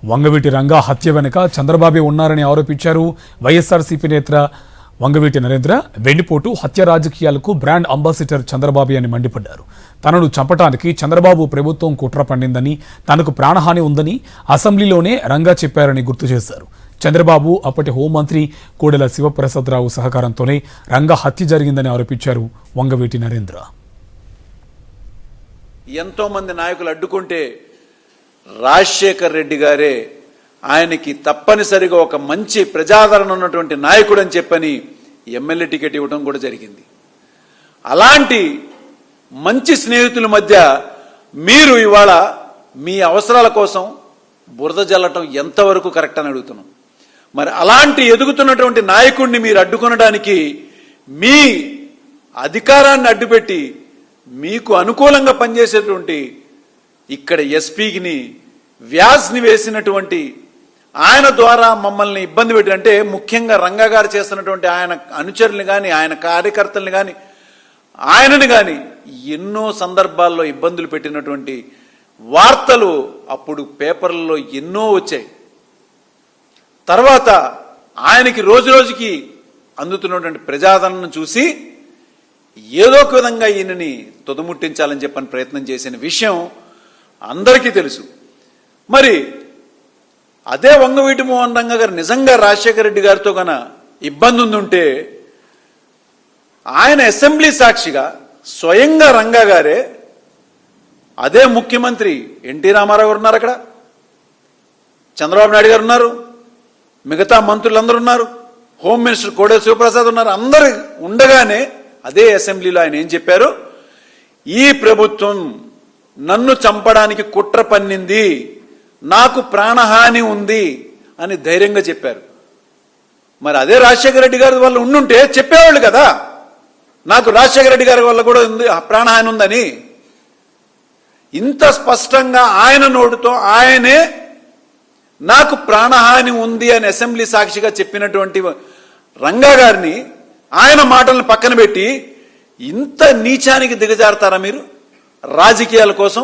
వంగవీటి రంగా హత్య వెనుక చంద్రబాబే ఉన్నారని ఆరోపించారు వైఎస్ఆర్సీపీ నేత వంగవీటి నరేంద్ర. వెండిపోటు హత్య రాజకీయాలకు బ్రాండ్ అంబాసిడర్ చంద్రబాబు అని మండిపడ్డారు. తనను చంపటానికి చంద్రబాబు ప్రభుత్వం కుట్ర పన్నిందని, తనకు ప్రాణహాని ఉందని అసెంబ్లీలోనే రంగా చెప్పారని గుర్తు చేశారు. చంద్రబాబు అప్పటి హోంమంత్రి కోడెల శివప్రసాదరావు సహకారంతోనే రంగా హత్య జరిగిందని ఆరోపించారు వంగవీటి నరేంద్ర. ఎంతో మంది నాయకులు అడ్డుకుంటే రాజశేఖర్ రెడ్డి గారే ఆయనకి తప్పనిసరిగా ఒక మంచి ప్రజాదరణ ఉన్నటువంటి నాయకుడు అని చెప్పని ఎమ్మెల్యే టికెట్ ఇవ్వడం కూడా జరిగింది. అలాంటి మంచి స్నేహితుల మధ్య మీరు ఇవాళ మీ అవసరాల కోసం బురద జల్లటం ఎంతవరకు కరెక్ట్ అని అడుగుతున్నాం. మరి అలాంటి ఎదుగుతున్నటువంటి నాయకుడిని మీరు అడ్డుకొనడానికి మీ అధికారాన్ని అడ్డుపెట్టి మీకు అనుకూలంగా పనిచేసేటువంటి ఇక్కడ ఎస్పీని వ్యాస్ని వేసినటువంటి ఆయన ద్వారా మమ్మల్ని ఇబ్బంది పెట్టి, అంటే ముఖ్యంగా రంగా గారు చేస్తున్నటువంటి ఆయన అనుచరుల్ని కానీ ఆయన కార్యకర్తల్ని కానీ ఆయనని కానీ ఎన్నో సందర్భాల్లో ఇబ్బందులు పెట్టినటువంటి వార్తలు అప్పుడు పేపర్లలో ఎన్నో వచ్చాయి. తర్వాత ఆయనకి రోజు రోజుకి అందుతున్నటువంటి ప్రజాదరణను చూసి ఏదో ఒక విధంగా ఈయనని తుదముట్టించాలని చెప్పని ప్రయత్నం చేసిన విషయం అందరికీ తెలుసు. మరి అదే వంగవీటి మోహన్ రంగా గారు నిజంగా రాజశేఖర రెడ్డి గారితో కన ఇబ్బంది ఉండుంటే ఆయన అసెంబ్లీ సాక్షిగా స్వయంగా రంగా గారే, అదే ముఖ్యమంత్రి ఎన్టీ రామారావు గారు ఉన్నారు, అక్కడ చంద్రబాబు నాయుడు గారు ఉన్నారు, మిగతా మంత్రులందరూ ఉన్నారు, హోమ్ మినిస్టర్ కోడెల శివప్రసాద్ ఉన్నారు, అందరు ఉండగానే అదే అసెంబ్లీలో ఆయన ఏం చెప్పారు? ఈ ప్రభుత్వం నన్ను చంపడానికి కుట్ర పన్నింది, నాకు ప్రాణహాని ఉంది అని ధైర్యంగా చెప్పారు. మరి అదే రాజశేఖర రెడ్డి గారి వల్ల ఉండుంటే చెప్పేవాళ్ళు కదా, నాకు రాజశేఖర రెడ్డి గారి వల్ల కూడా ఉంది ప్రాణహాని ఉందని. ఇంత స్పష్టంగా ఆయన నోటితో ఆయనే నాకు ప్రాణహాని ఉంది అని అసెంబ్లీ సాక్షిగా చెప్పినటువంటి రంగా గారిని ఆయన మాటలను పక్కన పెట్టి ఇంత నీచానికి దిగజారుతారా మీరు రాజకీయాల కోసం?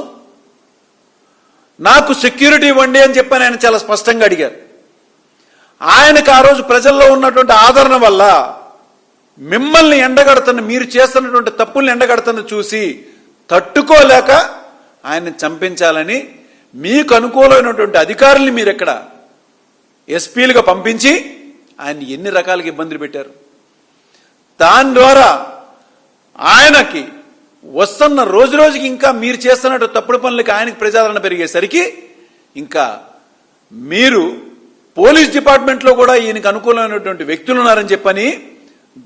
నాకు సెక్యూరిటీ ఇవ్వండి అని చెప్పని ఆయన చాలా స్పష్టంగా అడిగారు. ఆయనకు ఆ రోజు ప్రజల్లో ఉన్నటువంటి ఆదరణ వల్ల మిమ్మల్ని ఎండగడుతున్న, మీరు చేస్తున్నటువంటి తప్పుల్ని ఎండగడుతున్న చూసి తట్టుకోలేక ఆయన్ని చంపించాలని మీకు అనుకూలమైనటువంటి అధికారుల్ని మీరు ఎక్కడ ఎస్పీలుగా పంపించి ఆయన్ని ఎన్ని రకాలుగా ఇబ్బందులు పెట్టారు. దాని ద్వారా ఆయనకి వస్తున్న రోజు రోజుకి ఇంకా మీరు చేస్తున్నట్టు తప్పుడు పనులకి ఆయనకి ప్రజాదరణ పెరిగేసరికి ఇంకా మీరు పోలీస్ డిపార్ట్మెంట్లో కూడా ఈయనకు అనుకూలమైనటువంటి వ్యక్తులు ఉన్నారని చెప్పని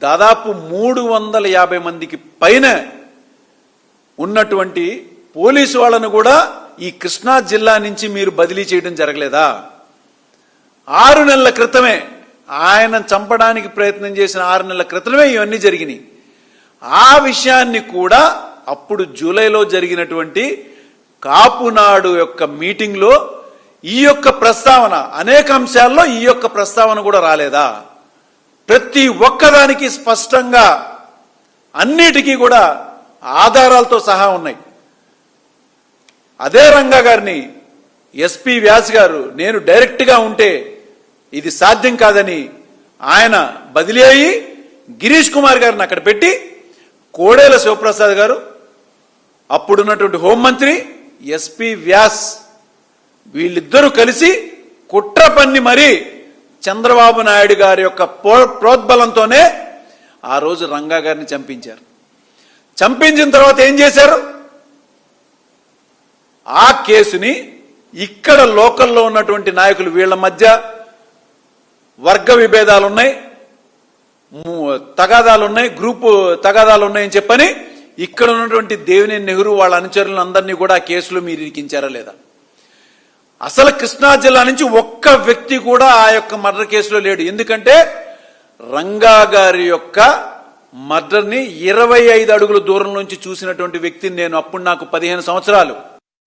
దాదాపు 350 మందికి పైన ఉన్నటువంటి పోలీసు వాళ్ళను కూడా ఈ కృష్ణా జిల్లా నుంచి మీరు బదిలీ చేయడం జరగలేదా? 6 నెలల క్రితమే ఆయన చంపడానికి ప్రయత్నం చేసిన 6 నెలల క్రితమే ఇవన్నీ జరిగినాయి. ఆ విషయాన్ని కూడా అప్పుడు జూలైలో జరిగినటువంటి కాపునాడు యొక్క మీటింగ్లో ఈ యొక్క ప్రస్తావన, అనేక అంశాల్లో ఈ యొక్క ప్రస్తావన కూడా రాలేదా? ప్రతి ఒక్కదానికి స్పష్టంగా అన్నిటికీ కూడా ఆధారాలతో సహా ఉన్నాయి. అదే రంగా గారిని ఎస్పీ వ్యాస్ గారు నేను డైరెక్ట్గా ఉంటే ఇది సాధ్యం కాదని ఆయన బదిలీ అయ్యి గిరీష్ కుమార్ గారిని అక్కడ పెట్టి కోడెల శివప్రసాద్ గారు అప్పుడున్నటువంటి హోంమంత్రి ఎస్పీ వ్యాస్ వీళ్ళిద్దరూ కలిసి కుట్ర పన్ని మరీ చంద్రబాబు నాయుడు గారి యొక్క ప్రోద్బలంతోనే ఆ రోజు రంగా గారిని చంపించారు. చంపించిన తర్వాత ఏం చేశారు? ఆ కేసుని ఇక్కడ లోకల్లో ఉన్నటువంటి నాయకులు, వీళ్ళ మధ్య వర్గ విభేదాలు ఉన్నాయి, తగాదాలు ఉన్నాయి, గ్రూపు తగాదాలు ఉన్నాయని చెప్పని ఇక్కడ ఉన్నటువంటి దేవినేని నెహ్రూ వాళ్ళ అనుచరులను అందరినీ కూడా ఆ కేసులో మీరు ఇరికించారా లేదా? అసలు కృష్ణా జిల్లా నుంచి ఒక్క వ్యక్తి కూడా ఆ యొక్క మర్డర్ కేసులో లేడు. ఎందుకంటే రంగా గారి యొక్క మర్డర్ని 25 అడుగుల దూరం నుంచి చూసినటువంటి వ్యక్తిని నేను. అప్పుడు నాకు 15 సంవత్సరాలు.